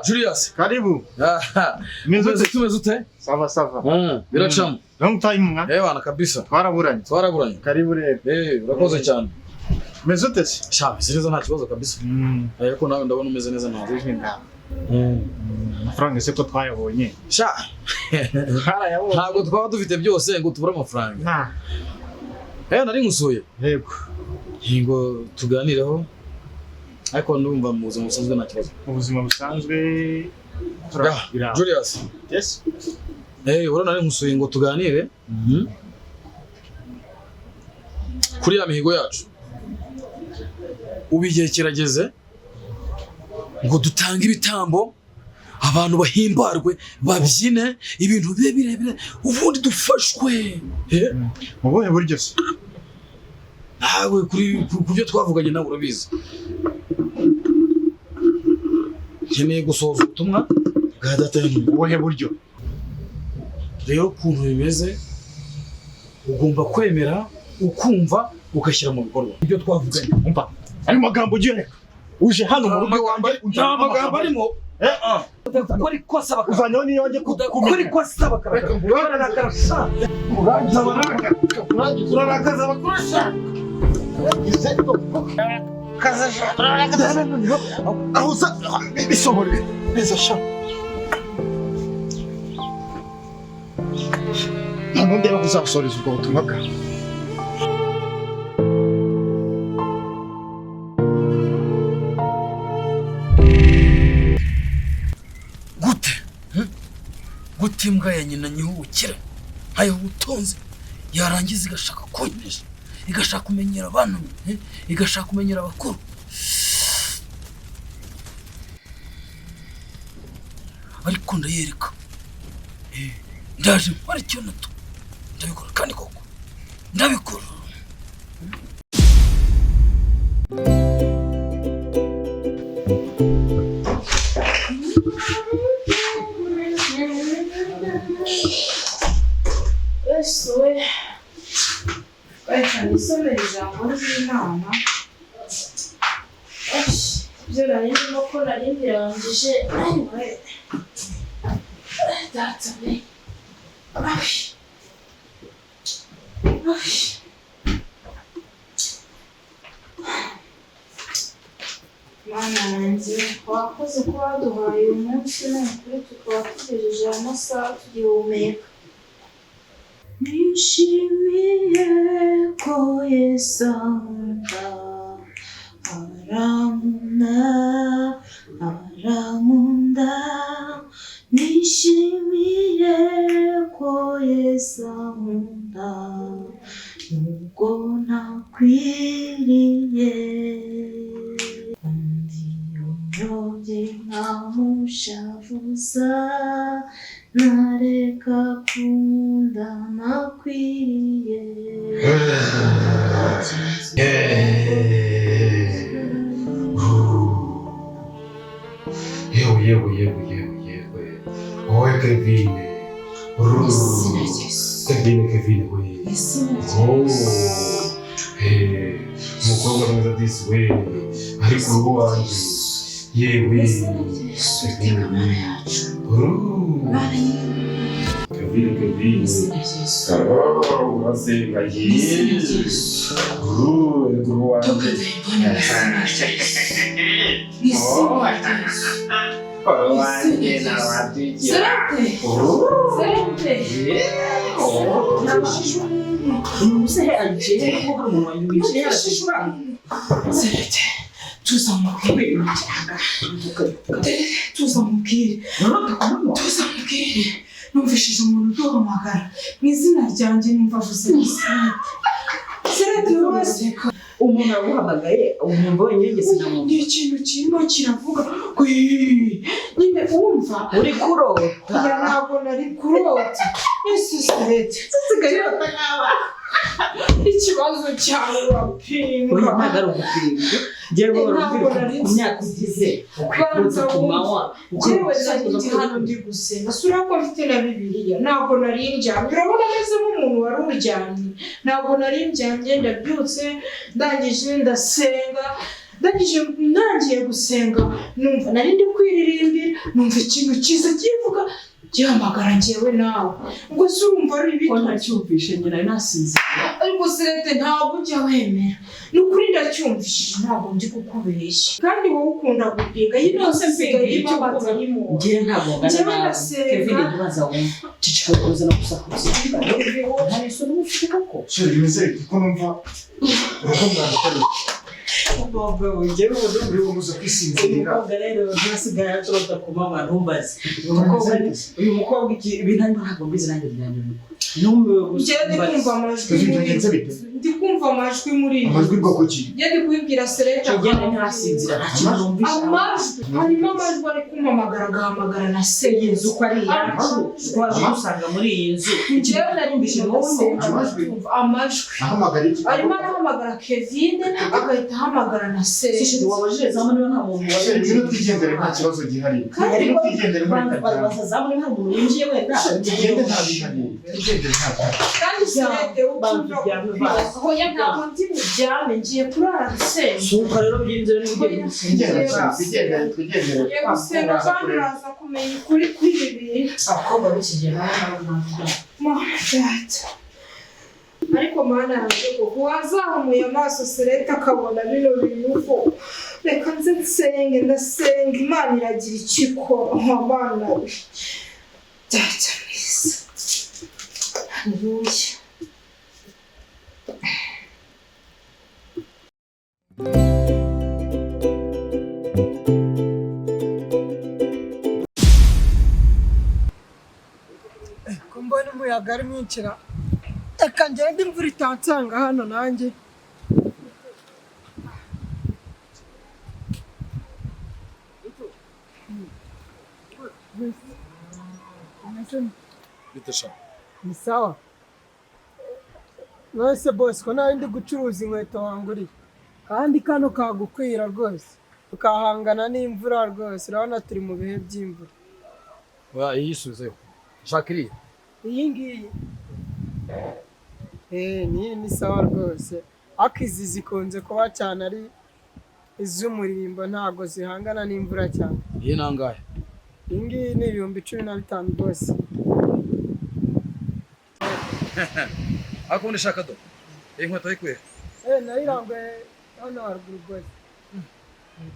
Julius. Karibu. Tumezute? Sawa. Biracamo. Long time nga? Wana kabisa. Twaraburanye. Karibu rero. Urakoze cyane. Mezute se? Sha, zirizo nta kibazo kabisa. Ariko nawe ndabona umeze neza nawe. Amafaranga se ko twayabonye. Sha. Ntabwo twaba dufite byose ngo tubure amafaranga. Nari ngusuye. Yego. Ngo tuganireho. Ariko ndumva mu buzima busanzwe nta kibazo. Mu buzima busanzwe Julius. Yes. Urabona nari ngusuye ngo tuganire. Kuri ya mihigo yacu. Ubigiye kirageze ngo dutange ibitambo abantu bahimbarwe babyine ibintu birebire ubundi dufashwe. Mu buhe buryo se? Nawe kuri kubyo twavuganye nawe urabizi. Keneye gusoza ubutumwa bwa data y'umuntu. Mu buhe buryo? Rero ukuntu bimeze ugomba kwemera ukumva ugashyira mu bikorwa ibyo twavuganye. Umva ayo magambo ugiye uje hano mu rugo wambaye nta magambo arimo. Kuri kosa bakara uzanyo ni yonge kuri kosa bakara urakarasha urarakaza bakurasha ahuza bisohore neza sha ntabwo ndeba kuzasoreza ubwo butumwa bwawe. Gute imbwa ya nyina nyihubukira hayo ubutonzi yarangiza igashaka kunyirisha igashaka kumenyera abantu igashaka kumenyera abakuru. Ariko ndayereka ndaje mpari cyo nato ndabikora kandi koko ndabikora. Soy isomero ijambo ry'Imana. Ibyo nari ndimo ko nari mbirangije data we. Mana yanjye wakoze ko waduhaye uyu munsi n'ukuri tukaba tugejeje amasaha tugihumeka. Nishimiye ko Yesu arankunda nishimiye ko Yesu ankunda nubwo ntakwiriye undi unyobye nkamushavuza nareka kunda nakwiriye. Yewe. Oi, Kevin. Kevin, we. Umukobwa mwiza disi we. Ariko ubu wanjye. Yewe. Kevin. Urasenga tuzamubwire numvishije umuntu uduhamagara mu izina ryanjye numva avuze Serete wese umuntu aguhamagaye umwumva wenyine ngese namubwira ikintu kirimo kiravuga nyine wumva uri kurota ya ntabwo nari kurota ese serete usigaye urota nk'aba ikibazo cyawe urapinga oya ntabwo ari ugupinga njyewe urubwira ku myaka ugize ukwikuza ku manywa njyewe nari hano ndi gusenga sura ko mfite na bibiliya ntabwo nari ndyamye urabona ameze nk'umuntu wari uryamye ntabwo nari ndyamye ndabyutse ndangije ndasenga ntangiye gusenga numva nari ndi kwiririmbira numva ikintu cyiza kivuga gihamagara njyewe nawe ubwo se urumva ari ibiki ko ntacyumvishe nyina nasinzira ariko serete ntabwo ujya wemera ni ukuri ndacyumvishije ntabwo ndi kukubeshya kandi wowe ukunda gupinga iyi yose mpiga y'ibabaza arimo njyewe ntabwo ngana nawe Kevin ntibaza wumva cicika kuza no gusakuza nta isoni ufite koko Sheri bimeze ko numva urakomeza umukobwa wongera uri umuze kwisinzira umukobwa rero ntasigaye atorota ku mama ntumbaze uyu mukobwa ibintu ntabwo mbizi nanjye byanjye ndi kumva amajwi muri ibi amajwi bwoko ki ndi kubibwira serete agenda ntasinzira nta kintu numvise amajwi harimo amajwi ari kumpamagara agahamagara na se y'inzu ko ari iyacu usanga muri iyi nzu njyewe narimbishe amajwi arimo arahamagara Kevin agahita ahamagara na se wabajije zamu niba nta muntu wabajije twigendere nta kibazo gihari kandi twigendere bazamu niba nta muntu winjiye wenda tugende nta bihari kandi serete ukunda hoya ntabwo ndi buryame ngiye kurara gusenga suka rero byinzira n'ugiye twigendere gusenga kandi uraza kumenya ukuri kw'ibi bintu abakobwa b'ikigero ariko mana yanjye koko wazamuye amaso serete akabona bino bintu reka nze nsenge ndasenga imana iragira icyo ikora abana be data mwiza haleluya ko mbona umuyaga ari mwinshi reka ngende imvura itansanga hano nanjye ni sawa mwese bose ko nawe ndi gucuruza inkweto wanguriye kandi kano kagukwira rwose ukahangana n'imvura rwose urabona turi mu bihe by'imvura iyi yisubizeho shaka iriya iyi ngiyi niyi ni sawa rwose ariko izi zikunze kuba cyane ari iz'umurimbo ntabwo zihangana n'imvura cyane iyi ni angahe iyi ngiyi ni 15,000 rwose ariko ubundi shaka do iyi nkweto yikuye nayiranguye hano haruguru rwose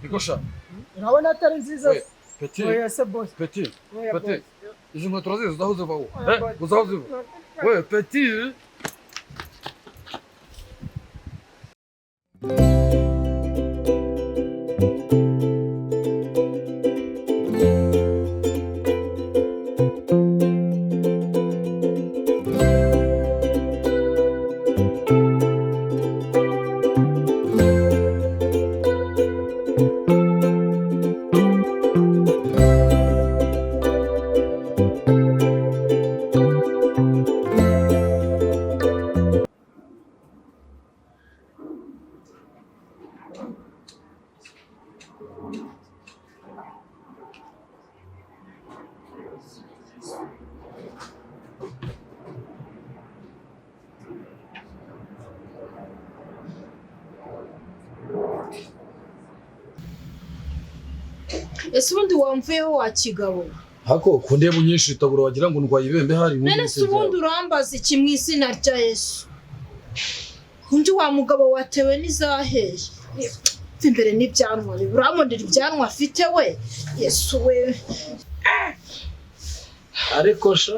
niko shaka urabona atari nziza peti se boss peti izi nkweto urazizi uzaho ziva wowe uzaho ziva we peti ese ubundi wamvuyeho wa kigabo hako kundeba unyinshi taburo wagira ngo ndwaye ibembe hari none se ubundi urambaza iki mu izina rya Yesu undi wa mugabo watewe n'izaheye imbere n'ibyanwa uramondera ibyanwa afite we Yesu we ariko sha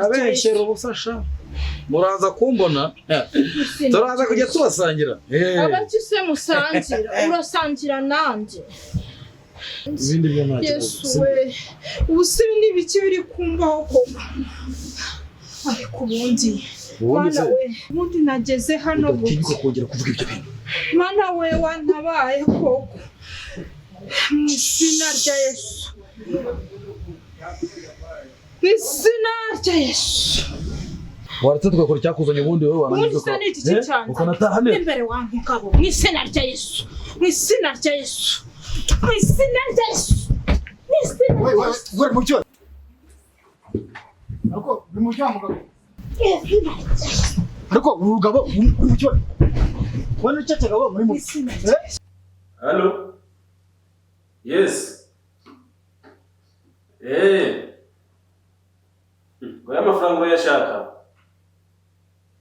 abeshyera ubufasha muraza kumbona turaza kujya tubasangira abaki se musangira urasangira nanjye ibindi byo nta Yesu we ubu se n'ibiki biri kumbaho koma ariko ubundi mana we ubundi nageze hano gutinyuka kongera kuvuga ibyo bintu mana we wantabaye koko Mu izina rya Yesu. Mu izina rya Yesu. Waretse tugakora icyakuzanye ubundi wowe warangiza ukanataha neza. Imbere wangu ngabo. Mu izina rya Yesu. Mu izina rya Yesu. Mu izina rya Yesu. Mu izina rya Yesu. Wewe mucyo. Ariko bimujya mugabo. Ariko urugabo mucyo. Wani cyacaga wa muri mu. Hello? Yes. Goya amafaranga yashaka.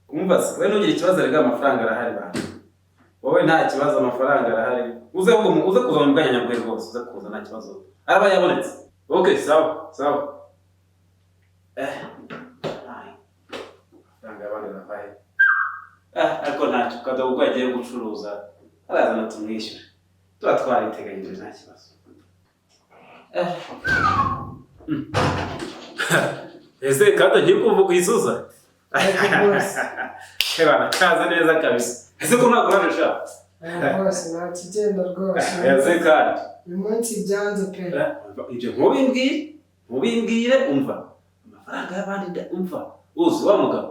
Kumbaza, wewe ntugire ikibazo rega amafaranga arahari bana. Wowe nta kibazo amafaranga arahari. Uze kuza mu bwanya nyabwe rwose, uze kuza nta kibazo. Araba yabonetse. Okay, sawa. Amafaranga y'abandi arahari. Ariko ntacyo kadogo ubwo agiye gucuruza. Arazana tumwishyure. Tuba twariteganyije nta kibazo. Ese kata ngiye kumva kuyisuza. Bana kaza neza kabisa. Ese ko ntabwo urabisha? Rwose nta kigenda rwose. Ese kandi. Uyu munsi byanze pe. Ibyo mubimbwire umva. Amafaranga y'abandi umva. Uzi wa mugabo.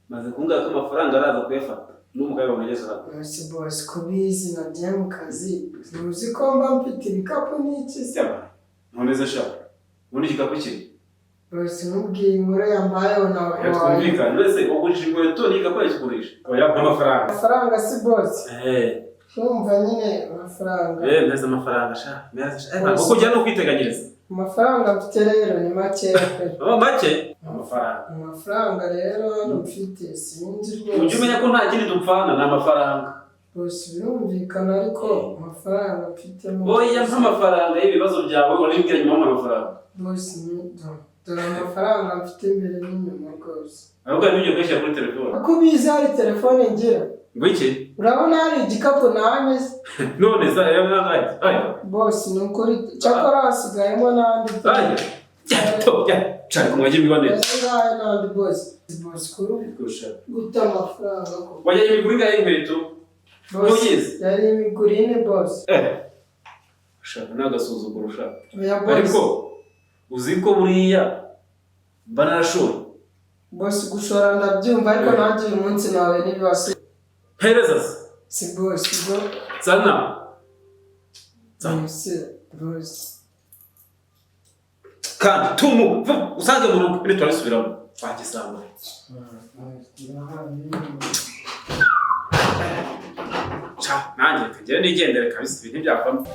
Maze kumbwira ko amafaranga araza kuyafata. N'umugabo unageze hano. Boss kubizi nagiye mu kazi. Ntuzi ko mba mfite ibikapu n'iki se? None se shaka. Ubundi igikapu kiri. Boss nubwiye inkuru yambayeho nawe. Twumvikana wese ugurisha inkweto n'igikapu yakigurisha. Oya amafaranga. Amafaranga si boss. Kumva nyine amafaranga. Nteze amafaranga sha. Uko ujya no kwiteganyiriza. Amafaranga mfite rero ni make pe. Make? Amafaranga. Amafaranga rero mfite sinzi rwose. Ujye umenya ko nta kindi dupfana ni amafaranga. Boss birumvikana ariko amafaranga mfite mu. Oya amafaranga y'ibibazo byawe uribwira nyuma y'amafaranga. Boss ni dore amafaranga mfite imbere n'inyuma rwose. Ahubwo nibyo kwishya kuri telefone. Uko bizi hari telefone ngira. Ngo iki? Urabona hari igikapu nanyeze. None sa yarangaye. Boss ni ukuri cyakora hasigayemo n'andi. Cyane kumwajye mbibonera. Ngaye n'andi boss. Boss kuri guta amafaranga ko. Wajya imiguri ngaye inkweto. Boss yari imigurine boss. Shaka nagasuzuguro ushaka. Oya boss. Ariko uzi ko buriya banarashora. Boss gushora ndabyumva ariko nanjye uyu munsi nawe nibase. Hereza. Si boss go. Sana. Boss. Kandi tumu usanze mu rugo ni twarisubiramo. Bagisanga. Nanjye kagere nigendere kabisa ibintu byavamo.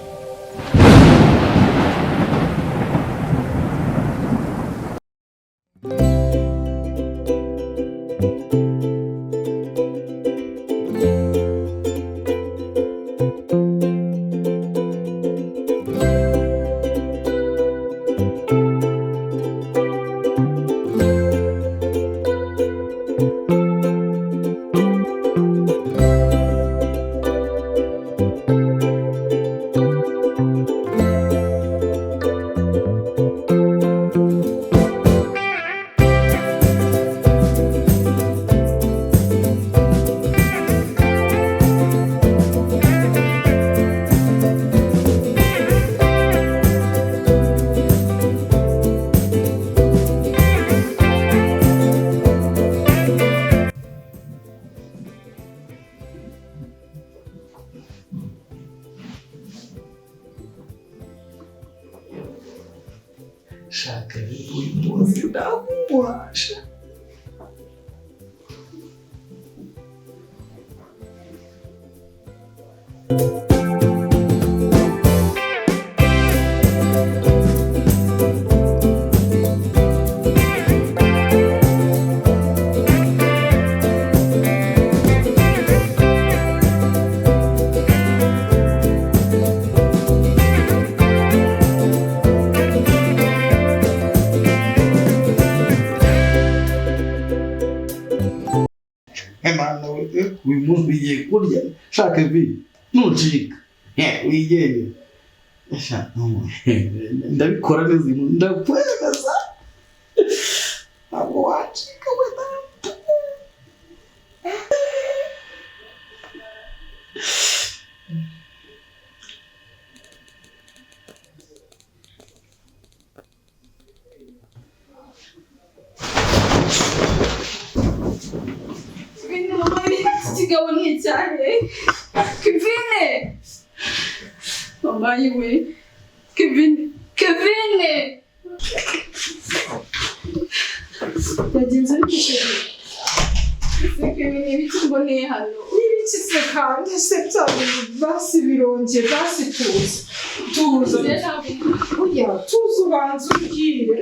Shaka uyu ndamubasha. Uyu muntu ugiye kurya shaka ibi ntucika wigenge ndabikora neza ndakwemeza ntabwo wacika wenda cyane. Kevin! Mama yiwe. Kevin! Yagenze bikishije. Kevin ibiki mboneye hano. N'ibiki se kandi se basi birongeye basi tuza. Oya tuza ubanza ubwire.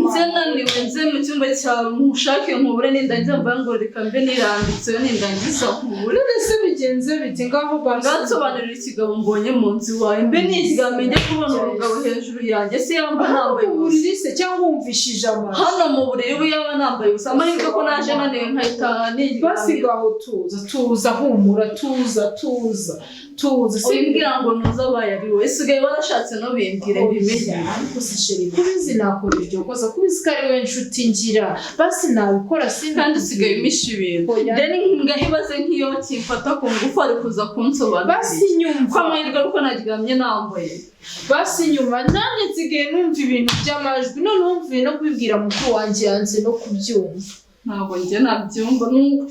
Nze naniwe nze mu cyumba cyawe mushake nkubure nindangiza mvangura reka mbe nirambitseyo nindangiza nkubure. Ese bigenze bite ngaho basi. Ngatsobanurira ikigabo mbonye mu nzu wawe mbe nizigamenye kubona umugabo hejuru yanjye se yamba nambaye uburiri se cyangwa wumvishije amara. Hano mu buriri we yaba nambaye gusa amahirwe ko naje naniwe nkahita nigiramo. Basi ngaho tuza humura tuza. Simbwira ngo ntuzabaye ari wowe sigaye warashatse no bimbwire bimenye. Ariko se sheri kubizi nakora iryo kosa kubizi ko ari we nshuti ngira basi nabikora kandi usigaye umisha ibintu deni ngahibaze nk'iyo kimfata ku ngufu ari kuza kunsobanurira basi nyumva ko amahirwe ariko naryamye nambaye basi nyuma nanjye nsigaye numva ibintu by'amajwi none wumviye no kubibwira mukuru wanjye yanze no kubyumva ntabwo njye nabyumva nuko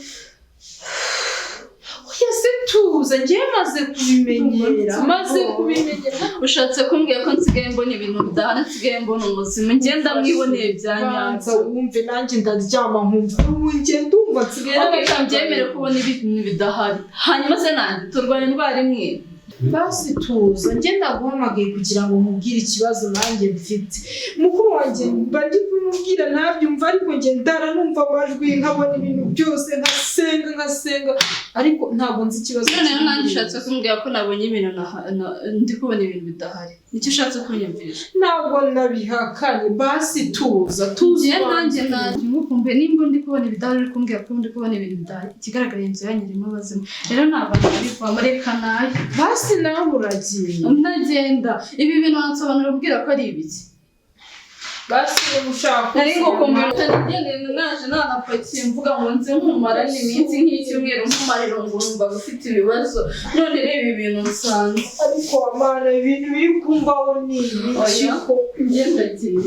yase tuza ngiye maze kubimenyera ushatse kumbwira ko nsigaye mbona ibintu bidahana nsigaye mbona umuzima ngenda mwiboneye bya nyanza wumve nanjye ndaryama nkumva ngiye ndumva nsigaye byemere kubona ibintu bidahari hanyuma se nanjye turwanya indwara imwe basi tuza ngenda guhamagaye kugira ngo mubwire ikibazo nanjye mfite mukuru wanjye bari kumubwira ntabyumva ariko ngendara numva amajwi nkabona ibintu byose nkasenga ariko ntabwo nzi ikibazo none nanjye ushatse kumbwira ko nabonye ibintu ndi kubona ibintu bidahari nicyo ushatse kunyumvisha ntabwo nabihakanye basi tuza nanjye nkukumbe nimba ndi kubona ibidahari uri kumbwira ko ndi kubona ibintu bidahari ikigaragara inzu yanyu irimo abazima rero ntabwo nabivamo reka nayo basi nawe uragiye ndagenda ibi bintu wansobanura ubwira ko ari ibiki basi ushaka nari ngo kumbira nagendeye naje nanapakiye mvuga ngo nze nkumara n'iminsi nk'icyumweru nkumarira ngo numva ufite ibibazo none reba ibi bintu nsanze ariko amana ibintu biri kumvaho ni ibiki ko ngendagiye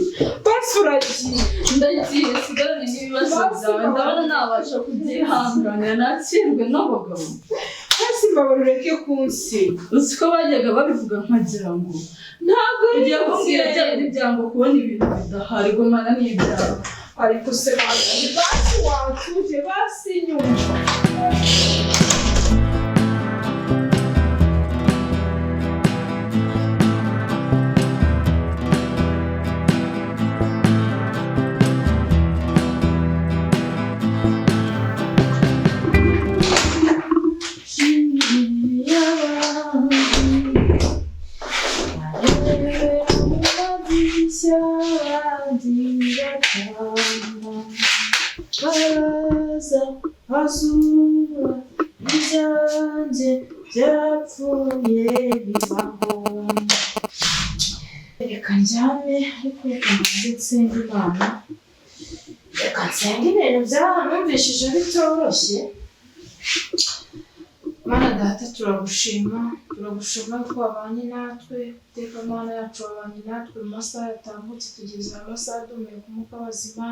basi uragiye ndagiye sigarane n'ibibazo byawe ndabona nabasha kubyihanganira nakirwe n'abagabo basi mbabarureke kunsiga uzi ko bajyaga babivuga nkagira ngo ntabwo ugiye kumbwira byari byango kubona ibintu bidahari gomana n'ibyawe ariko se basi watuje basi nyumva azura ibyanjye byapfuye bibaho reka njyame ariko reka mbanze nsenge Imana reka nsenge ibintu byaha numvishije bitoroshye Mana data turagushima ko wabanye natwe iteka Mana yacu wabanye natwe mu masaha yatambutse tugeze amasaha duhumeka umwuka w'abazima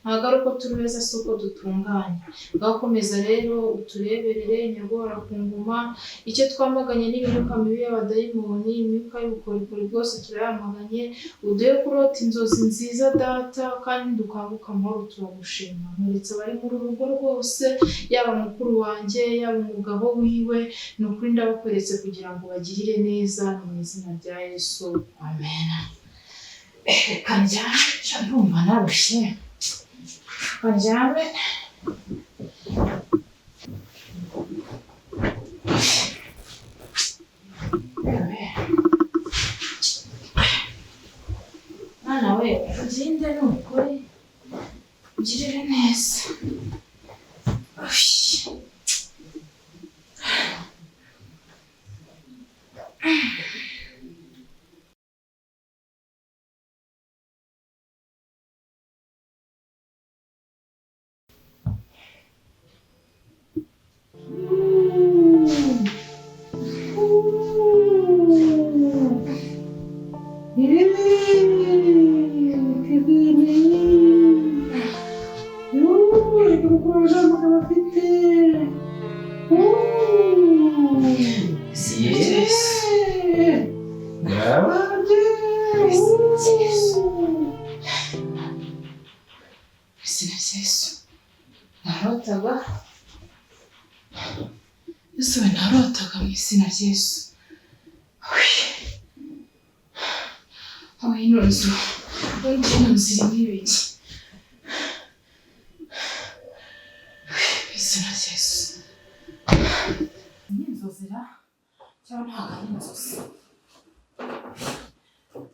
ntabwo ari uko turi beza si uko dutunganye ngakomeza rero utureberere inyarwara ku nguma icyo twamaganye n'imyuka mibi y'abadayimoni imyuka y'ubukorikori bwose turayamaganye uduhe kurota inzozi nziza data kandi dukanguka amahoro turagushima muretse abari muri urugo rwose yaba mukuru wanjye yaba umugabo wiwe ni ukuri ndabakweretse kugira ngo bagirire neza mu izina rya Yesu amen reka njyame ndumva narushye kanjyame Mwana we ugende nukuri ugirire neza narotaga Yesu narotaga mu izina rya Yesu ino nzu undi ino nzu irimo ibiki izina rya Yesu ni inzozira cyangwa ntabwo ari inzozi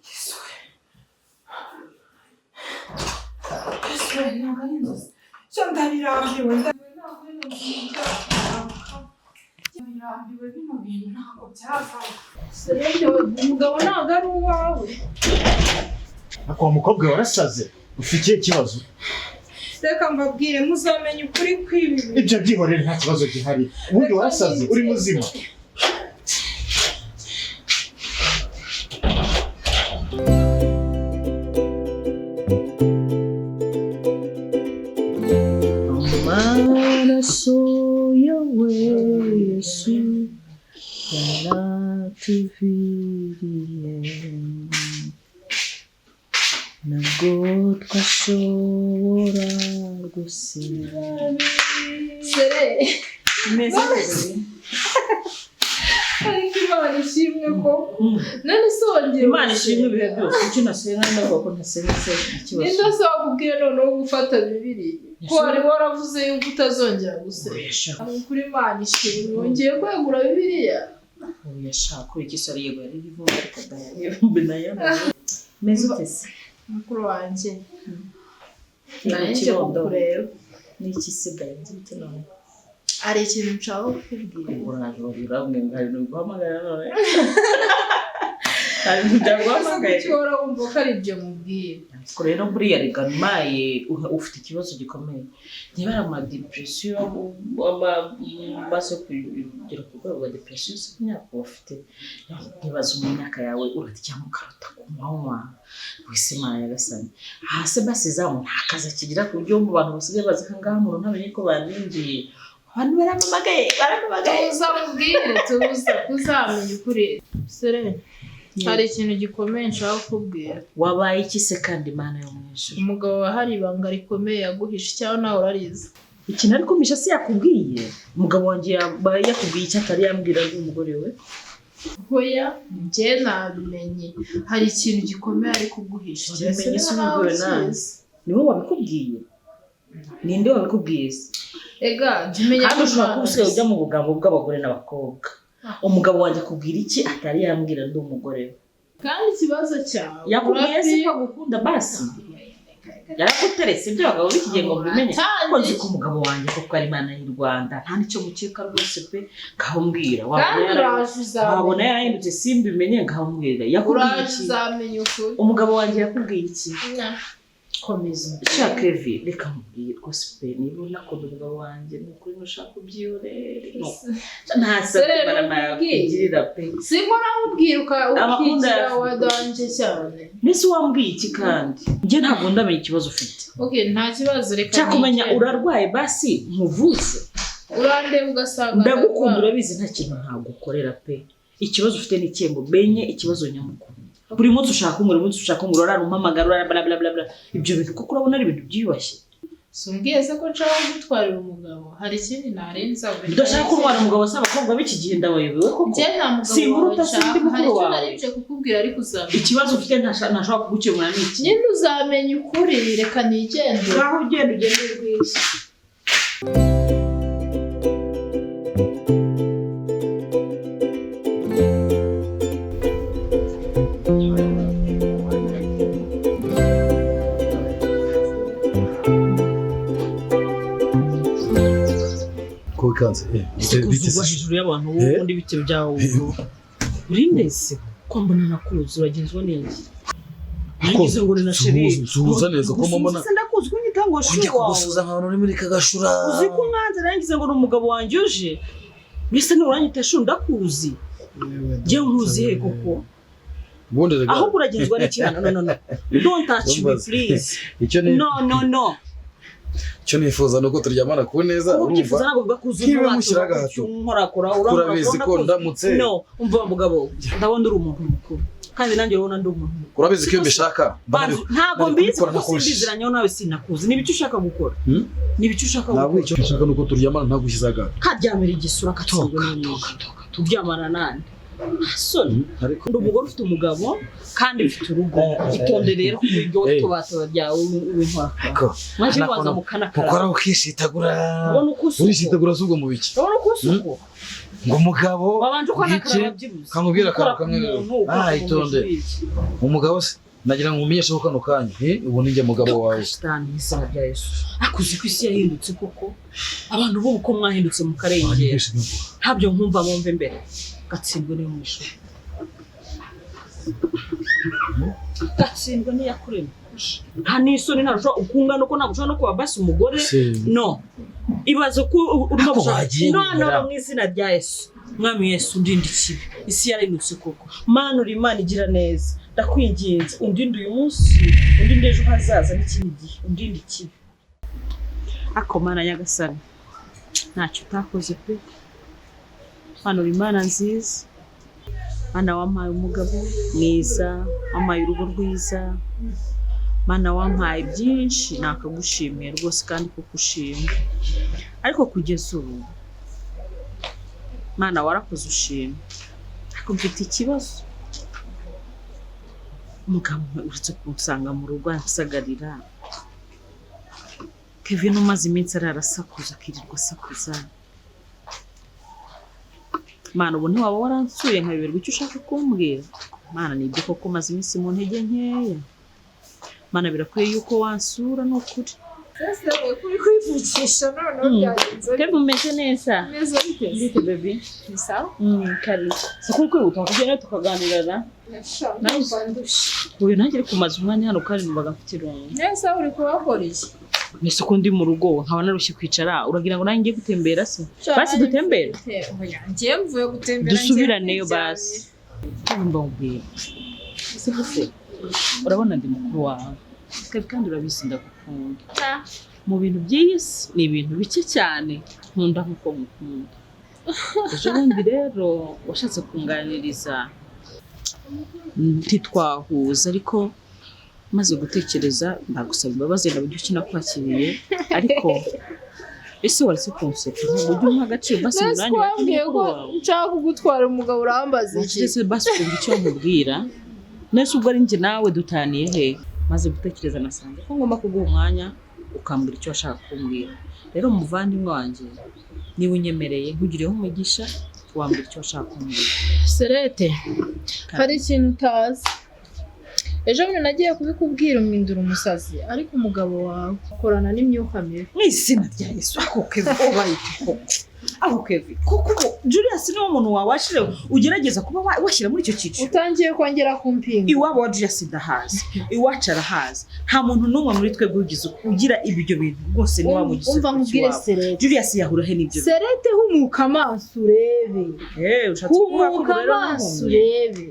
Yesu ntabwo ari inzozi cyangwa ndabirambiwe ndabirambiwe bino bintu ntabwo byavamo umugabo ntabwo ari uwawe Ako mukobwa warasaze ufite ikibazo reka mbabwire muzamenye ukuri kw'ibi ibyo byihorere nta kibazo gihari ubundi warasaze uri muzima amaraso yawe Yesu yaratuviriye ntabwo twashobora gusiba Sere meze ariko Imana ishimwe ko none se wongeye Imana ishimwe ibihe byose icyo nasenga ndavuga ko ntasenga se ikibazo ninde se wakubwiye noneho gufata Bibiliya ko wari waravuze yuko utazongera gusenga kuri Imana ishimwe wongeye kwegura Bibiliya yashaka kuri kisari yego yari ivuga ariko ndayareba nayo meze utese mukuru wanjye nanjye kukureba n'iki se gayenze bite none ari ikintu nshaka kukubwira urajorira ngari no guhamagara none ari ndaguhamagaye icyo wara wumva ko ari ibyo mubwira ko rero buriya reganumaye ufite ikibazo gikomeye niba ama depression baso kugira ku rwego rwa depression s'imyaka ufite nibaza mu myaka yawe uratyama karota ku manywa wese Imana yagasanye hase basizamu ntakaza kigira ku buryo mu bantu basigaye bazika ngaha mu ntamenye ko baninjiye abantu baramamagaye uzamubwire tuza kuzamenya ukuri Sere hari ikintu gikomeye nshaka kukubwira wabaye iki se kandi Imana yo mwishu umugabo wahari ibanga rikomeye yaguhishe cyangwa nawe urariza ikintu ariko misha se yakubwiye umugabo wanjye yakubwiye icyo atari yambwira umugore we hoya njye nabimenye hari ikintu gikomeye ari kuguhisha kimenye se umugore nanze niwe wabikubwiye ninde wabikubwiye se ega jimenya kandi ushobora kuba ujya mu bugabo bw'abagore n'abakobwa umugabo wanjye akubwira iki atari yambwira ndi umugore we kandi ikibazo cyawe yakubwiye se ko agukunda basi yaraguteretse ibyo abagabo bikigiye ngo bimenye ko nzi ko umugabo wanjye koko ari Imana y'u Rwanda nta nicyo mukeka rwose pe ngahumbwira wabona yarahindutse simbimenye ngahumbwira yakubwiye iki umugabo wanjye yakubwiye iki komeza shaka Kevin reka mubwiye rwose pe niba unakunda umugabo wanjye ni ukuri nushaka ubyihorere ntasabye baramara kugirira pe siko namubwira ukikira wadanje cyane nese wambwiye iki kandi njye ntabwo ndamenye ikibazo ufite okay nta kibazo reka cyakumenya urarwaye basi nkuvuze urandeba ugasanga ndagukunda urabizi nta kintu ntagukorera pe ikibazo ufite ni cyembo benye ikibazo nyamukuru buri munsi ushaka umurora umpamagara bla bla bla bla ibyo bintu kuko urabona ari ibintu byiyubashye sumbwiye se ko nshaka gutwarira umugabo hari ikindi narenza ndashaka kurwara umugabo se abakobwa b'iki gihe ndabayobewe koko njye nta mugabo hari icyo narinje kukubwira ariko uzamenya ikibazo ufite ntashaka kugukemura n'iki nyine uzamenya ukuri reka nigende aho ugende rwose Kanze bitse hejuru y'abantu ubundi bite byawo urindese ko mbona nakuzi uragenzwa neza nagize ngo ni na sheri tuza neza ko mama ndakuzi ko nyitango shuri wawe kugusuza nk'abantu uri muri kagashura uzi ko mwanze nagize ngo ni umugabo wanjye uje mbese nuranyita shuri ndakuzi je nkuzi he koko aho uragenzwa n'ikihano no don't touch me please no cyo nifuza nuko turyamana ku neza urumva kibe mushyiraga hato nkorakora urabizi ko ndamutse no umva mugabo ndabona uri umuntu mukuru kandi nanjye urabona ndi umuntu urabizi ko iyo mbishaka ntabwo mbizi kuko simbiziranye nawe sinakuzi nibice ushaka gukora nibice ushaka gukora ntabwo icyo ushaka nuko turyamana ntagushyizaga karyamira igisura katsindwe n'umwuka turyamana nande soni ndi umugore ufite umugabo kandi ufite urugo itonde rero kubiryo tubataba byawe w'inkora mwaje waza mukanakara ukora ukishitagura urishitagura zubwo mu biki urabona ko usuko ngo umugabo babanje ukanakara babyibuze kamubwira akantu kamwe itonde umugabo se nagira ngo umenyeshe ko kano kanya ubu ninjye mugabo wawe Stani izina rya Yesu akuzi ko isi yahindutse koko abantu bo uko mwahindutse mu karengera ntabyo nkumva mumve mbere gatsindwe ni mwisho gatsindwe ni yakurema nta n'isoni ntarusha ukungana uko nagusha no kuba basi umugore no ibaze ko urimo gushaka mu izina rya Yesu mwami Yesu ndindi kibi isi yarindutse koko mana uri Imana igira neza ndakwinginze undinde uyu munsi undinde ejo hazaza n'ikindi gihe undinde kibi ako mana nyagasani ntacyo utakoze pe mana uri Imana nziza mana wampaye umugabo mwiza wampaye urugo rwiza mana wampaye byinshi nakagushimiye rwose kandi kukushima ariko kugeza ubu mana warakoze ushima ariko mfite ikibazo umugabo uretse kunsanga mu rugo ansagarira Kevin umaze iminsi ararasakuza akirirwa asakuza mana ubu ntiwaba waransuye nkabiberwa icyo ushaka kumbwira mana nibyo koko maze iminsi mu ntege nkeya mana birakwiye yuko wansura n'ukuri kwivukisha noneho byagenze Kevin umeze neza neza bite baby ni sawa kari sikuri kwihuta kugenda tukaganirana uyu nanjye ari kumaza umwanya hano kandi numvaga mfite irungu neza uri kubakora iki mbese uko ndi mu rugo nkaba narushye kwicara uragira ngo nanjye ngiye gutembera se basi dutembere ngiye mvuye gutembera dusubiraneyo basi mbambwira se urabona ndi mukuru wawe kandi urabizi ndagukunda mu bintu by'isi ni ibintu bike cyane nkunda nkuko mukunda ejo bundi rero washatse kunganiriza ntitwahuza ariko maze gutekereza ndagusaba imbabazi nabyo kinakwakiriye ariko ese waretse kunseka ntabwo umpa agaciro basi muranye wambwiye ko nshaka kugutwara umugabo urambaza iki ese basi kumva icyo nkubwira nese ubwo ari njye nawe dutaniye he maze gutekereza nasanze ko ngomba kuguha umwanya ukambwira icyo washaka kumbwira rero umuvandimwe wanjye niba unyemereye nkugireho umugisha wambwira icyo washaka kumbwira Serete hari ikintu utazi ejo bundi nagiye kubikubwira umwindura umusazi ariko umugabo wawe akorana n'imyuka mibi mu izina rya Yesu ako Kevin aho Kevin kuko Julius ni umuntu wawashire ugerageza kuba washyira muri icyo cyiciro utangiye kongera kumpinga iwabo wa Julius ndahazi iwacu arahazi nta muntu n'umwe muri twebwe ugira ibyo bintu rwose ni wamugize umva nkubwire Serete Julius yahura he n'ibyo Serete humuka amaso urebe ushatse kuvuga ko rero urebe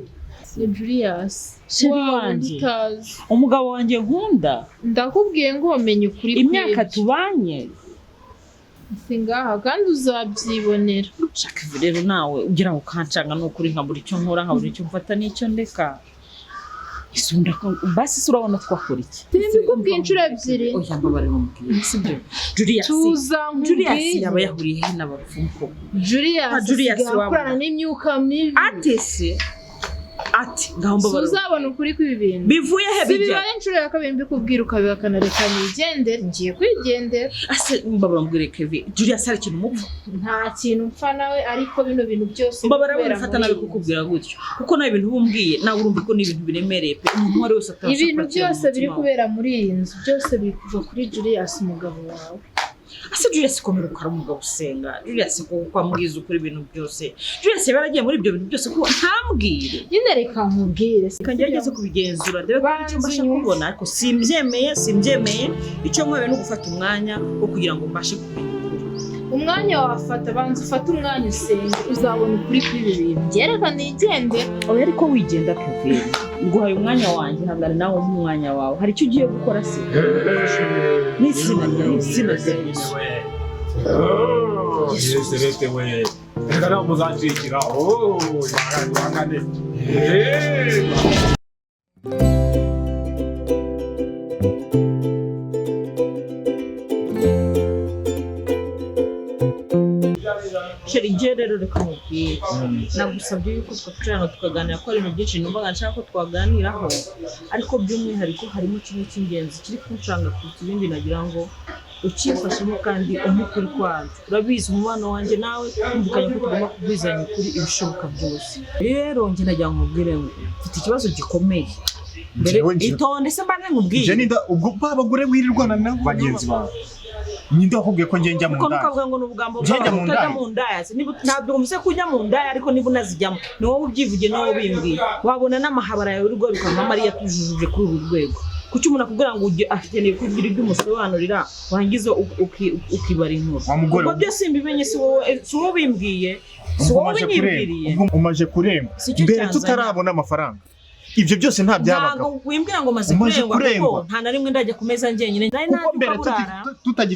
ni Julius wanjye umugabo wanjye nkunda ndakubwiye ngo umenye ukuri imyaka tubanye singaha kandi uzabyibonera shaka rero nawe ugira ngo kancanga n'ukuri nkabura icyo nkora nkabura icyo mfata n'icyo ndeka isunda basi urabona twakora iki ndikubwiye inshuro ebyiri oya mbabare n'umubwiye sibyo Julius yaba yahuriye he n'abapfumu Julius akorana n'imyuka mibi atese ati ngaho mbabara uzabona ukuri kw'ibi bintu bivuye he bijya bibaye inshuro ya kabiri mbikubwira ukabihakana reka nigendere ngiye kwigendera ase mbabara mbwire Kevin Julius hari ikintu mupfa nta kintu mpfa nawe ariko bino bintu byose mbabara wifata nawe kukubwira gutyo kuko nawe ibintu bumbwiye nawe urumva ko ni ibintu biremereye pe umuntu wari wese atabasha ibintu byose biri kubera muri iyi nzu byose biri kuva kuri Julius umugabo wawe ase Julius komera ukara umugabo usenga Julius ko kwambwiza ukuri ibintu byose Julius yaragiye muri ibyo bintu byose ko ntambwire nyine reka nkubwire kangerageze kubigenzura ndebe ko icyo mbasha kubona ariko simbyemeye icyo nkwaye no gufata umwanya wo kugira ngo mbashe kumenya umwanya wafata banza ufate umwanya usenge uzabona ukuri kw'ibi bintu gereka nigende oya ariko wigenda Kevin nguhaye umwanya wanjye hangana nawe umwanya wawe hari icyo ugiye gukora se n'izina rya Yesu Serete we reka nawe muzanshikira ibangane sheri njye rero reka mubwire nagusabye yuko twakwicana tukaganira ko hari ibintu byinshi numvaga nshaka ko twaganiraho ariko by'umwihariko harimo kimwe cy'ingenzi kiri kunshanga kuruta ibindi nagira ngo ukifashemo kandi umukuri kwacu urabizi umubano wanjye nawe twumvikanye ko tugomba kubwizanya ukuri ibishoboka byose rero njye nagira ngo mubwire ngo mfite ikibazo gikomeye mbere itonde se mbanze nkubwire je ninda ubwo babagure wirirwana na bagenzi bawe ninde wakubwiye ko njye njya mu ndaya ukavuga ngo n'ubugambo utajya mu ndaya ntabwo umuse kujya mu ndaya ariko niba unazijyamo ni wowe ubyivuge ni wowe ubimbwiye wabona n'amahabara yawe y'urugo bikaba mariya tujujuje kuri uru rwego kuki umuntu akubwira ngo akeneye kugira ibyo umusobanurira wangiza ukibara inkuru ubwo byose simbimenye si wowe ubimbwiye si wowe ubinyibwiriye umaje kuremba mbere tutarabona amafaranga ibyo byose nta byabaga ntabwo wimbwira ngo maze kurengwa nta na rimwe ndajya ku meza njyenyine mbere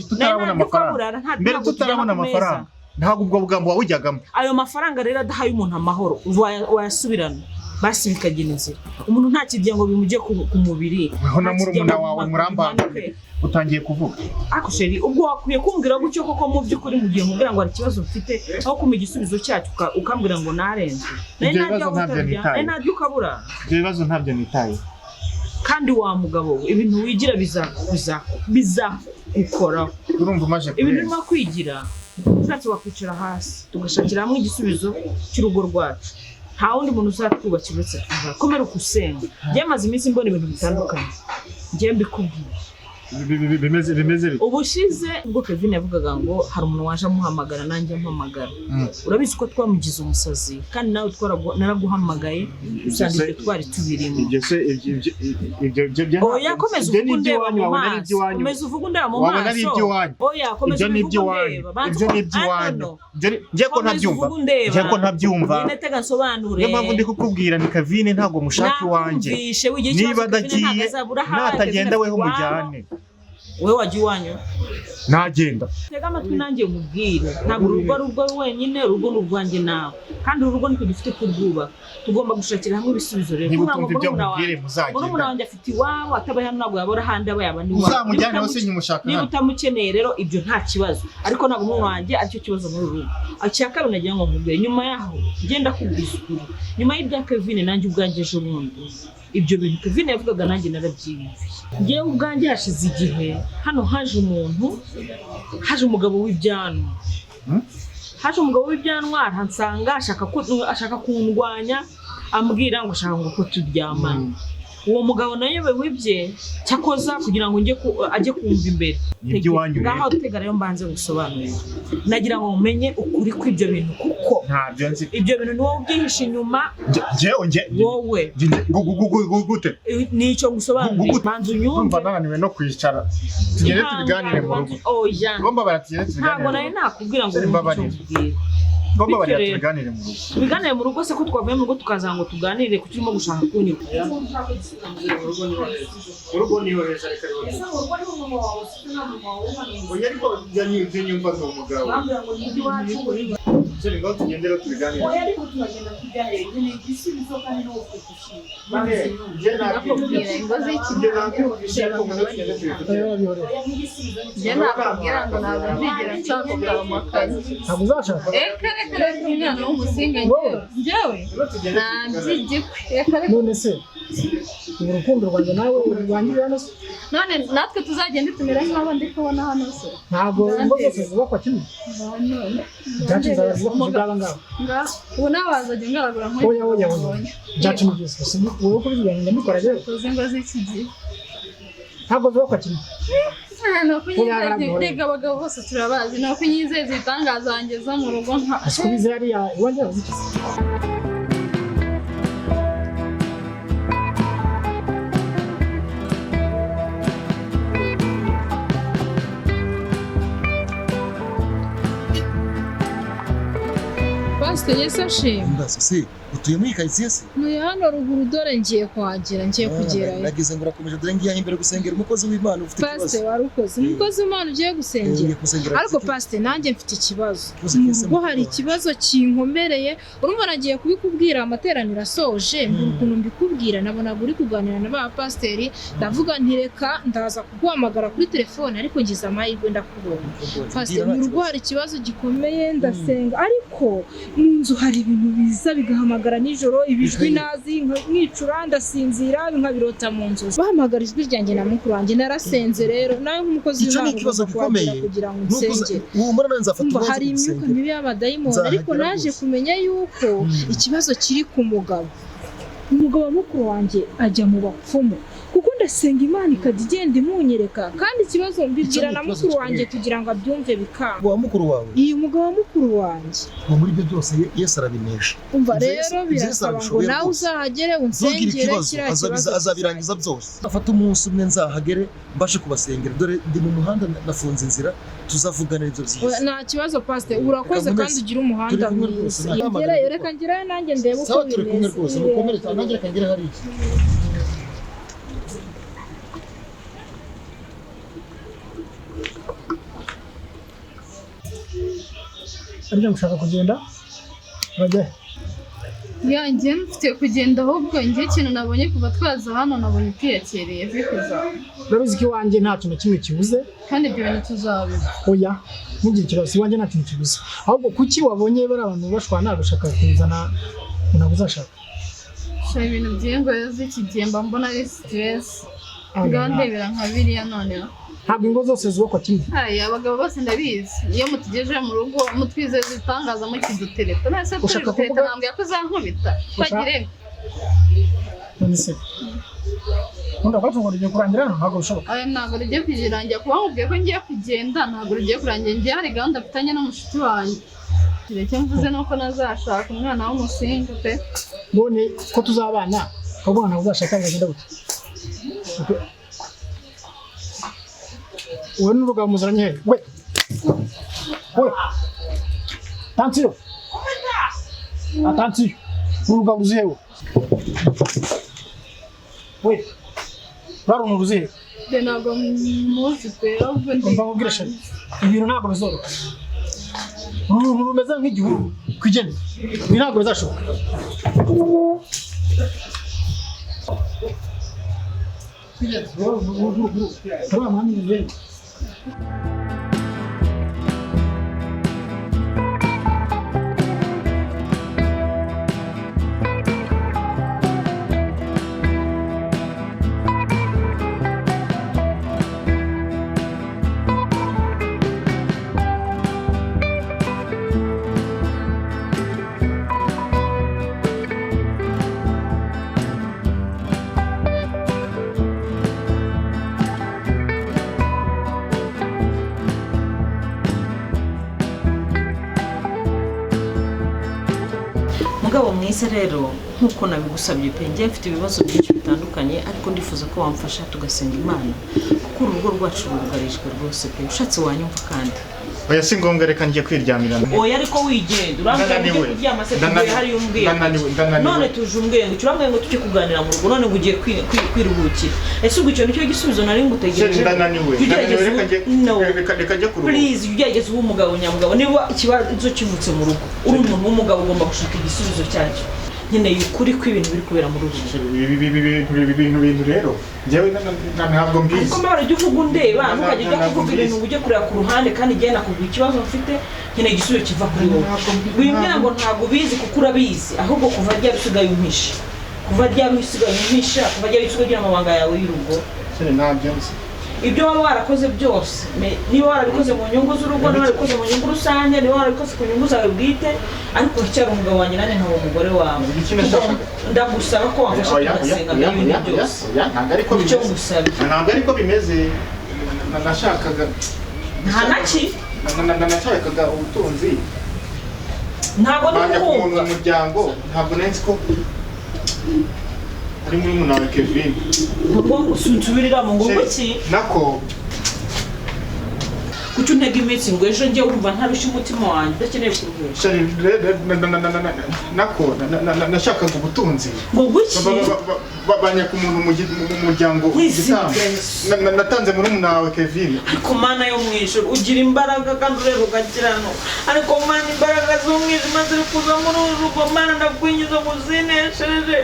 tutarabona amafaranga mbere tutarabona amafaranga ntabwo ubwo bugambo wawujyagamo ayo mafaranga rero adahaye umuntu amahoro wayasubirana basi bikagena inzira umuntu nta kigiye ngo bimujye ku mubiri aho na murumuna wawe murambanga utangiye kuvuga ako sheri ubwo wakwiye kumbwira gutyo koko mu by'ukuri mu gihe nkubwira ngo hari ikibazo mfite aho kumpa igisubizo cyacu ukambwira ngo narenze ntabyo ukabura ibyo bibazo ntabyo nitaye kandi wa mugabo ibintu wigira bizagukoraho urumva umaje ibintu urimo kwigira ushatse wakwicara hasi tugashakira hamwe igisubizo cy'urugo rwacu nta wundi muntu uzatwubakira uretse komera ukusenga njye maze iminsi mbona ibintu bitandukanye njye mbikubwira bimeze ubushize ubwo Kevin yavugaga ngo hari umuntu waje amuhamagara nanjye amuhamagara urabizi ko twamugize umusazi kandi nawe naraguhamagaye usanga ibyo twari tubirimo oya komeza uvuga undeba mu maso komeza uvuga undeba mu maso oya komeza uvuga undeba ibyo ni iby'iwanyu njye ko ntabyumva njye ko ntabyumva netega nsobanure niyo mpamvu ndi kukubwira ni Kevin ntabwo mushaka iwanjye niba adagiye natagenda weho mujyane wewe wajya iwanyu nagenda tega amatwi nanjye umubwire ntabwo urugo ari urwo wenyine urugo ni urwanjye nawe kandi urugo niko dufite kurwubaka tugomba gushakira hamwe ibisubizo rero murumuna wanjye afite iwabo atabaye hano ntabwo yabora ahandi aba yaba n'iwabo uzamujyane hose nyimushaka niba utamukeneye rero ibyo nta kibazo ariko ntabwo umwana wanjye aricyo kibazo muri uru rugo icya kabiri nagira ngo nkubwire nyuma yaho ngenda kubwiza ukuri nyuma y'ibya Kevin nanjye ubwanjye ejo bundi ibyo bintu Kevin yavugaga nanjye narabyiyumviye njyewe ubwanjye hashize igihe hano haje umugabo w'ibyanwa haje umugabo w'ibyanwa aransanga ashaka kundwanya ambwira ngo ashaka ngo ko turyamane uwo mugabo nayobewe ibye cyakoza kugira ngo ajye kumva imbere ngaho tega rero mbanze gusobanurira nagira ngo umenye ukuri kw'ibyo bintu kuko ntabyo nzi ibyo bintu ni wowe ubyihishe inyuma wowe gute nicyo gusobanurira banze unyumve umva nananiwe no kwicara tugende tubiganire mu rugo oya ngomba baratugende tubiganire ntabwo nari nakubwira ngo ubikubwire ngomba tubiganire mu rugo tubiganire mu rugo se ko twavuye mu rugo tukaza ngo tuganire ku turimo gushaka kunyura urugo niho heza reka oya ariko yanyuze nyumva zo mugabo Seri ngo tugendera tubiganire oya ariko tunagenda tuganire ni igisubizo kandi no kufishima nakubwira ingozi y'ikigero njye nakubwira ngo ntabwo nzigera nshaka kugaba amakazi ntabwo uzashaka reka umwana w'umusinga njyewe nabyigikwe none se ubu urukundo rwanjye nawe rurangirira hano se none natwe tuzagenda tumera nk'abo ndi kubona hano se ntabwo ingo zose zubakwa kimwe byacu zaba ngabo ubu nawe wazajya ngaragura oya byacu ni byiza gusa wowe kuri ibyo bintu mbikora rero tuzi ingo z'iki gihe ntabwo zubakwa kimwe ni ukunyizeza abagabo bose turabazi ni ukunyizeza ibitangaza wangeza mu rugo nka asubize hariya iwanjye yavuze Pastor Yesu ashimwe. Mbaza se utuye muri karitsiye se? Ntuye hano ruguru dore ngiye kuhagera ngiye kugerayo. Nagize ngo urakomeje dore ngiye imbere gusengera umukozi w'Imana ufite ikibazo. Pastor warukoze. Umukozi w'Imana ugiye gusengera. Ariko Pastor nanjye mfite ikibazo. Ubwo hari ikibazo kinkomereye. Urumva nagiye kubikubwira amateraniro asoje. Ukuntu mbikubwira nabonaga uri kuganira na ba pasiteri. Ndavuga nti reka ndaza kuguhamagara kuri telefone ariko ngize amahirwe ndakubona. Pastor mu rugo hari ikibazo gikomeye ndasenga ariko mu nzu hari ibintu biza bigahamagara nijoro ibijwi nazi nkicura ndasinzira nkabirota mu nzu. Bahamagara ijwi ryanjye na mukuru wanjye narasenze rero nawe nk'umukozi w'Imana ikibazo gikomeye kugira ngo nsenge. Umuntu nzafata umva hari imyuka mibi y'abadayimoni ariko naje kumenya yuko ikibazo kiri ku mugabo. Umugabo wa mukuru wanjye ajya mu bapfumu kuko ndasenga Imana ikajya igenda imunyereka kandi ikibazo mbibwira na mukuru wanjye kugira ngo abyumve bikanga. Wa mukuru wawe? Iyi mugabo wa mukuru wanjye. Muri ibyo byose Yesu arabinesha. Umva rero birasaba ngo nawe uzahagere unsengere kiriya kibazo azabirangiza byose. Afata umunsi umwe nzahagere mbashe kubasengera dore ndi mu muhanda nafunze inzira tuzavugana ibyo byiza. Nta kibazo Pastor urakoze kandi ugira umuhanda mwiza. Reka ngerayo nanjye ndebe uko bimeze. Turi kumwe rwose mukomere cyane nanjye reka ngere hariya. Ariko ushaka kugenda bajya yanjye mfite kugenda ahubwo njye ikintu nabonye kuva twaza hano nabonye kwiyakereye vikuza. Urabizi ko iwanjye nta kintu kimwe kibuze kandi ibyo bintu tuzabiba. Oya ntugire ikibazo iwanjye nta kintu kibuze ahubwo kuki wabonye bari abantu bashwana gushaka kuzana ntabwo uzashaka ibintu by'ingo z'iki gihe mba mbona ari stress ngandebera nka biriya noneho. Ntabwo ingo zose zubakwa kimwe. Abagabo bose ndabizi iyo mutugejeje mu rugo mutwizeza ibitangaza mukidutereta nase turitereta nambwiye ko uzankubita twagire none se Unda kwa tungo rigiye kurangira hano ntabwo bishoboka. Ntabwo rigiye kugirangira kuba nkubwiye ko ngiye kugenda ntabwo rigiye kurangira ngiye hari gahunda mfitanye n'umushuti wanjye. Icyo mvuze nuko nazashaka umwana w'umusinga pe. None ko tuzabana ko bwana uzashaka ngagenda gute? Uwe n'urugabo muziranye he? We! Attention! Attention! Urugabo uzihewe? We! Raro nuruzihe? Ntabwo muzi pe ahubwo ndi. Umva nkubwire shari. Ibintu ntabwo bizoroha. Umuntu rumeze nk'igihuru kugenda. Ibi ntabwo bizashoboka. Tara mani njye. Mugabo mwiza rero nkuko nabigusabye pe njye mfite ibibazo byinshi bitandukanye ariko ndifuza ko wamfasha tugasenga Imana kuko urugo rwacu rugarijwe rwose pe ushatse wanyumva kandi. Oya si ngombwa reka njye kwiryamira. Oya ariko wigenda urambye kuryama se tugiye hari umbwiye. None tuje umbwiye ngo uramwe ngo tujye kuganira mu rugo none ngo ugiye kwiruhukira. Ese ubwo icyo nicyo gisubizo nari ngutegereje. Ndananiwe. Reka njye kuruhuka. Please ugerageje ubu umugabo nyamugabo niba ikibazo kivutse mu rugo uri umuntu w'umugabo ugomba gushaka igisubizo cyacyo. Nkeneye ukuri kw'ibintu biri kubera muri ubu bintu rero njyewe ntabwo mbizi. Ariko mbara ujye uvuga undeba ntukajya ujya kuvuga ibintu ujye kureba ku ruhande kandi njye nakubwira ikibazo mfite nkeneye igisubizo kiva kuri wowe. Wimbwira ngo ntabwo ubizi kuko urabizi ahubwo kuva ryari usigaye umpisha kuva ryari usigaye umpisha kuva ryari usigaye ugira amabanga yawe y'urugo. Ntabyo nzi. Ibyo waba warakoze byose niba warabikoze mu nyungu z'urugo niba warabikoze mu nyungu rusange niba warabikoze ku nyungu zawe bwite ariko uracyari umugabo wanjye nanjye nkaba umugore wawe. Ndagusaba ko wamfasha kugasenga n'ibindi byose. Ntabwo ariko bimeze. Nashakaga nta naki nashakaga ubutunzi ntabwo ndi kumva umuryango ntabwo nzi ko ari muri munawe Kevin. Ngo usubiriramo ngo iki? Nako kuki untega iminsi ngo ejo njye wumva ntarushye umutima wanjye udakeneye kuruhuka shari nashakaga ubutunzi ngo guki banyaka umuntu mu muryango igitambo natanze muri wawe Kevin ariko mana yo mu ijuru ugira imbaraga kandi ureba ugakirano ariko mana imbaraga z'umwijima ziri kuza muri uru rugo mana ndakwinjiza ngo uzinesheje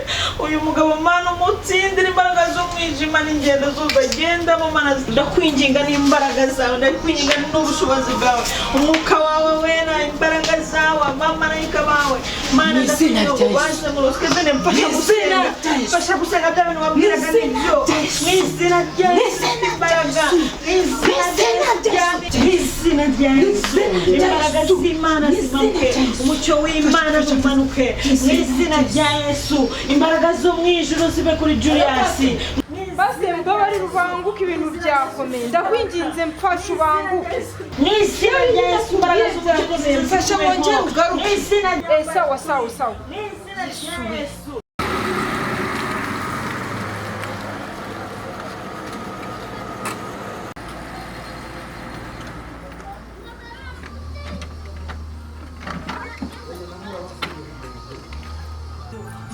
uyu mugabo mana umutsindira imbaraga z'umwijima n'ingendo zose agendamo mana ndakwinginga n'imbaraga zawe ndakwinginga n'ubushobozi bwawe umwuka wawe wera imbaraga zawe abamarayika bawe mana ndakwinginga ngo baze mu ruswe dene mfasha gusenga bya bintu wabwiraga n'ibyo mu izina rya Yesu imbaraga izina rya Yesu imbaraga z'Imana zimanuke umucyo w'Imana umanuke mu izina rya Yesu imbaraga zo mu ijuru zibe kuri Julius base mbabarira ubanguke ibintu byakomeye ndakwinginze mfasha ubanguke mu izina rya Yesu imbaraga z'umucyo mfasha wongere ugaruke mu izina rya Yesu sawa mu izina rya Yesu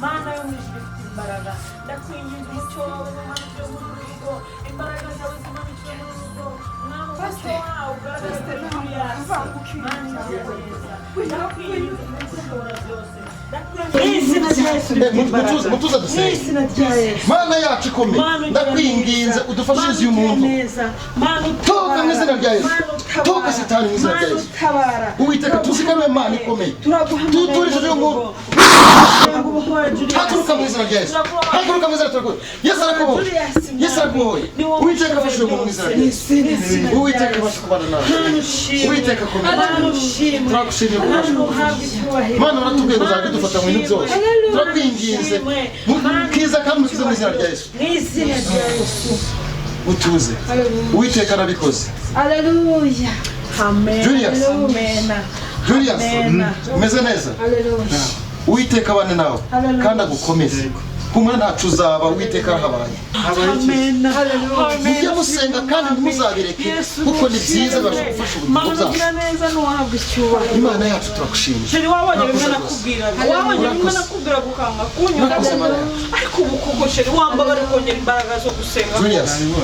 Mana yo mwijuru ifite imbaraga ndakwinginze umucyo wawe n'umucyo w'urugo imbaraga zawe zimanukira mu rugo mwami umucyo wawe ugaragaze Julius Mana neza ndakwinginze umushobora byose mutuza dusenge Mana yacu ikomeye ndakwinginze udufashirize uyu muntu toka mu izina rya Yesu toka satani mu izina rya Yesu Uwiteka tuzi ko ari Mana ikomeye tuturije uyu muntu haguruka mu izina rya Yesu haguruka mu izina rya Yesu arakubohoye Yesu arakubohoye Uwiteka afashe uyu muntu mu izina rya Yesu Uwiteka afashe kubana nawe Uwiteka akomeye turagushimira Mana uratubwiye ngo uzajya dufata mu bintu byose turakwinginze kiza kandi mukize mu izina rya Yesu utuze Uwiteka arabikoze Haleluya amen Julius Julius umeze neza Uwiteka abane nawe kandi agukomeze kumwe ntacu uzaba Uwiteka arahabaye mujye musenga kandi ntimuzabireke kuko ni byiza bibasha gufasha ubugingo bwacu Imana yacu turagushimira wabonye bimwe nakubwiraga ukanga kunyura ariko ubu koko sheri wambabare kongera imbaraga zo gusenga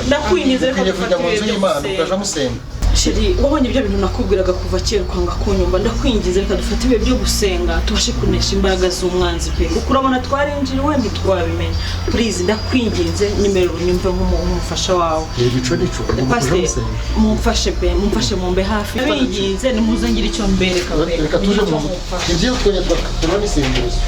ndakwinginze reka kujya mu nzu y'Imana ukaja musenga sheri wabonye ibyo bintu nakubwiraga kuva kera ukanga kunyumva ndakwingize reka dufate ibihe byo gusenga tubashe kunesha imbaraga z'umwanzi pe kuko urabona twarinjiriwe ntitwabimenya please ndakwinginze nimero unyumve nk'umufasha wawe mumfashe pe mumfashe mumbe hafi ndakwinginze nimuze ngira icyo mbereka pe reka tuje mu nzu ibyo twongera tubona isengesho